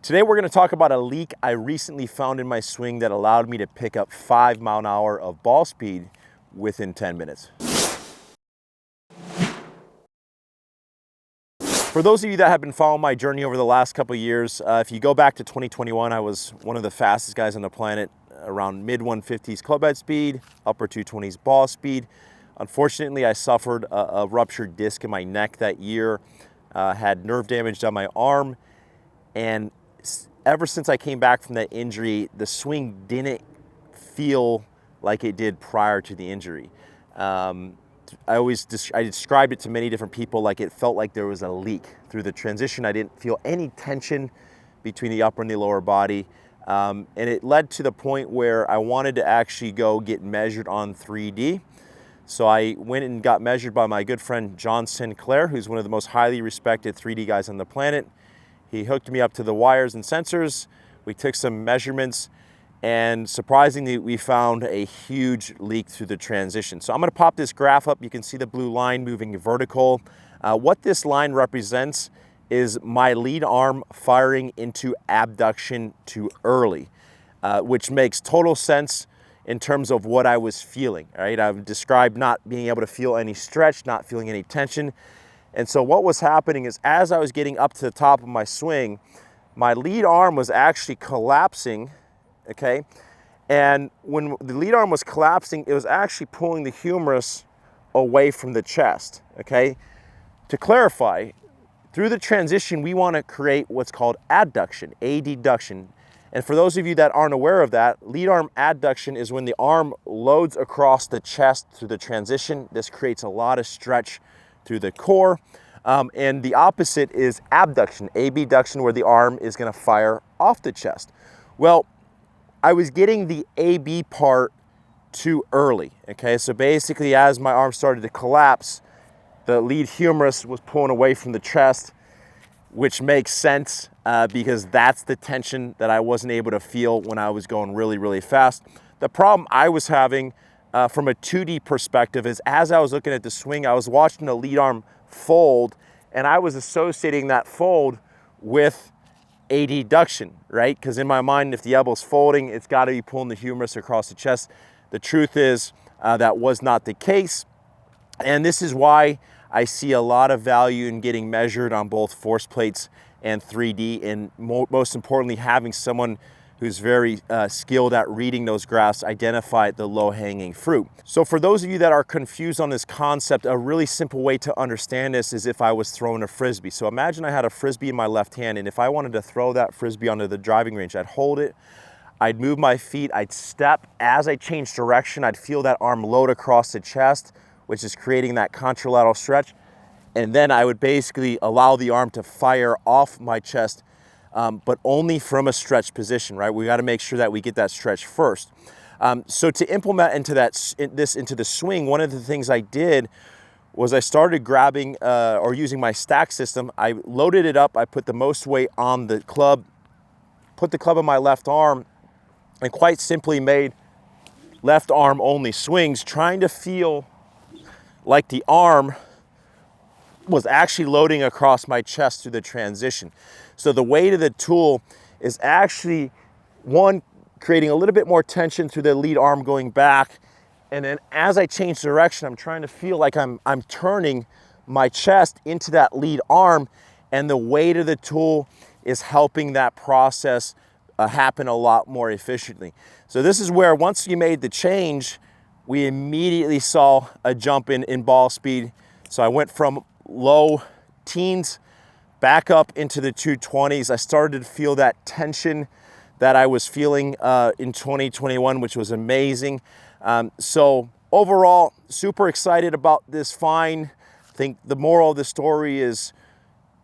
Today we're going to talk about a leak I recently found in my swing that allowed me to pick up 5 mile an hour of ball speed within 10 minutes. For those of you that have been following my journey over the last couple of years, if you go back to 2021, I was one of the fastest guys on the planet, around mid 150s club head speed, upper 220s ball speed. Unfortunately, I suffered a ruptured disc in my neck that year, had nerve damage on my arm, and ever since I came back from that injury, the swing didn't feel like it did prior to the injury. I described it to many different people like it felt like there was a leak. Through the transition, I didn't feel any tension between the upper and the lower body. And it led to the point where I wanted to actually go get measured on 3D. So I went and got measured by my good friend John Sinclair, who's one of the most highly respected 3D guys on the planet. He hooked me up to the wires and sensors. We took some measurements, and surprisingly, we found a huge leak through the transition. So I'm gonna pop this graph up. You can see the blue line moving vertical. What this line represents is my lead arm firing into abduction too early, which makes total sense in terms of what I was feeling, right? I've described not being able to feel any stretch, not feeling any tension. And so what was happening is as I was getting up to the top of my swing, my lead arm was actually collapsing, okay? And when the lead arm was collapsing, it was actually pulling the humerus away from the chest, okay? To clarify, through the transition, we want to create what's called adduction, adduction. And for those of you that aren't aware of that, lead arm adduction is when the arm loads across the chest through the transition. This creates a lot of stretch through the core. And the opposite is abduction, abduction, where the arm is going to fire off the chest. Well, I was getting the AB part too early, okay? So basically, as my arm started to collapse, the lead humerus was pulling away from the chest, which makes sense because that's the tension that I wasn't able to feel when I was going really, really fast. The problem I was having from a 2D perspective is as I was looking at the swing, I was watching the lead arm fold, and I was associating that fold with adduction, right? Because in my mind, if the elbow's folding, it's got to be pulling the humerus across the chest. The truth is that was not the case, and this is why I see a lot of value in getting measured on both force plates and 3D, and most importantly, having someone who's very skilled at reading those graphs identify the low-hanging fruit. So for those of you that are confused on this concept, a really simple way to understand this is if I was throwing a Frisbee. So imagine I had a Frisbee in my left hand, and if I wanted to throw that Frisbee onto the driving range, I'd hold it, I'd move my feet, I'd step. As I changed direction, I'd feel that arm load across the chest, which is creating that contralateral stretch. And then I would basically allow the arm to fire off my chest, but only from a stretch position, right? We got to make sure that we get that stretch first. So to implement into the swing, one of the things I did was I started grabbing or using my stack system. I loaded it up. I put the most weight on the club, put the club on my left arm, and quite simply made left arm only swings, trying to feel like the arm was actually loading across my chest through the transition. So the weight of the tool is actually, one, creating a little bit more tension through the lead arm going back. And then as I change direction, I'm trying to feel like I'm turning my chest into that lead arm, and the weight of the tool is helping that process happen a lot more efficiently. So this is where once you made the change, we immediately saw a jump in ball speed. So I went from low teens back up into the 220s. I started to feel that tension that I was feeling in 2021, which was amazing. So overall, super excited about this find. I think the moral of the story is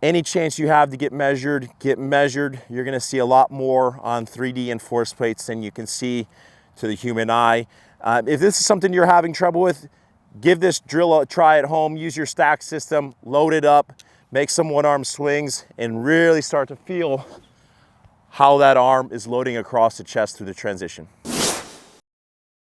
any chance you have to get measured, get measured. You're gonna see a lot more on 3D and force plates than you can see to the human eye. If this is something you're having trouble with, give this drill a try at home. Use your stack system, load it up, make some one-arm swings, and really start to feel how that arm is loading across the chest through the transition.